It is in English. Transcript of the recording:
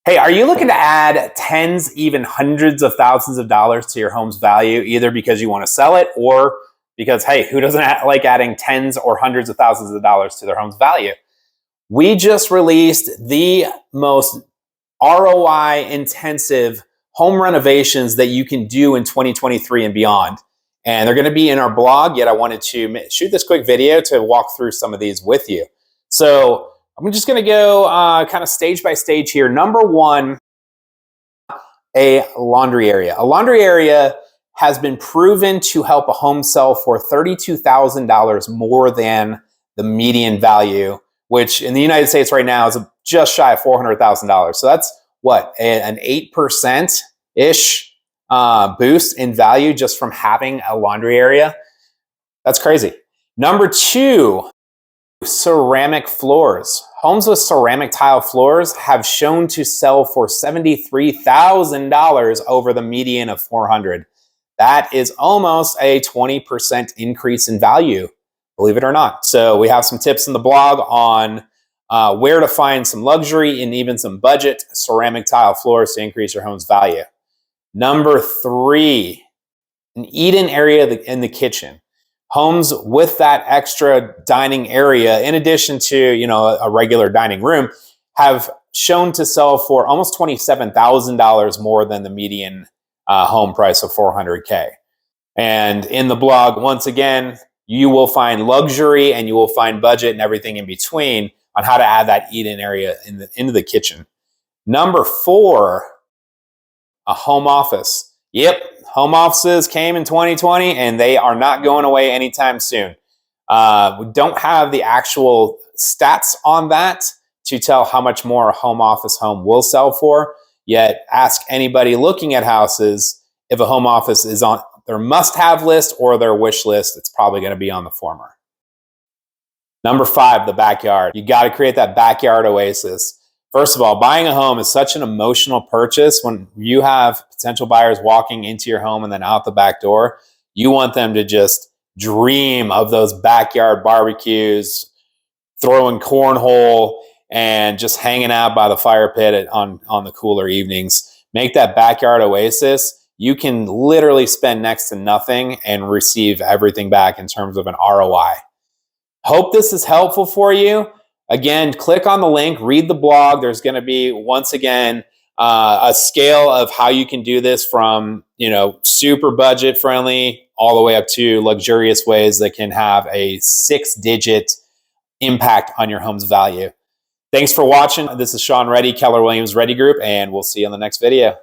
Hey, are you looking to add tens, even hundreds of thousands of dollars to your home's value, either because you want to sell it or because, hey, who doesn't like adding tens or hundreds of thousands of dollars to their home's value? We just released the most ROI intensive home renovations that you can do in 2023 and beyond. And they're going to be in our blog, yet I wanted to shoot this quick video to walk through some of these with you. So I'm just going to go kind of stage by stage here. Number one, a laundry area. A laundry area has been proven to help a home sell for $32,000 more than the median value, which in the United States right now is just shy of $400,000. So that's what, an 8%-ish boost in value just from having a laundry area. That's crazy. Number two, ceramic floors. Homes with ceramic tile floors have shown to sell for $73,000 over the median of $400,000. That is almost a 20% increase in value, believe it or not. So we have some tips in the blog on where to find some luxury and even some budget ceramic tile floors to increase your home's value. Number three, an eat-in area in the kitchen. Homes with that extra dining area, in addition to a regular dining room, have shown to sell for almost $27,000 more than the median home price of $400K. And in the blog, once again, you will find luxury and you will find budget and everything in between on how to add that eat-in area into the kitchen. Number four, a home office. Yep. Home offices came in 2020 and they are not going away anytime soon. We don't have the actual stats on that to tell how much more a home office home will sell for. Yet ask anybody looking at houses if a home office is on their must-have list or their wish list. It's probably going to be on the former. Number five, the backyard. You got to create that backyard oasis. First of all, buying a home is such an emotional purchase. When you have potential buyers walking into your home and then out the back door, you want them to just dream of those backyard barbecues, throwing cornhole, and just hanging out by the fire pit on the cooler evenings. Make that backyard oasis. You can literally spend next to nothing and receive everything back in terms of an ROI. Hope this is helpful for you. Again, click on the link, read the blog. There's going to be, once again, a scale of how you can do this from, super budget friendly all the way up to luxurious ways that can have a 6-digit impact on your home's value. Thanks for watching. This is Sean Reddy, Keller Williams Reddy Group, and we'll see you on the next video.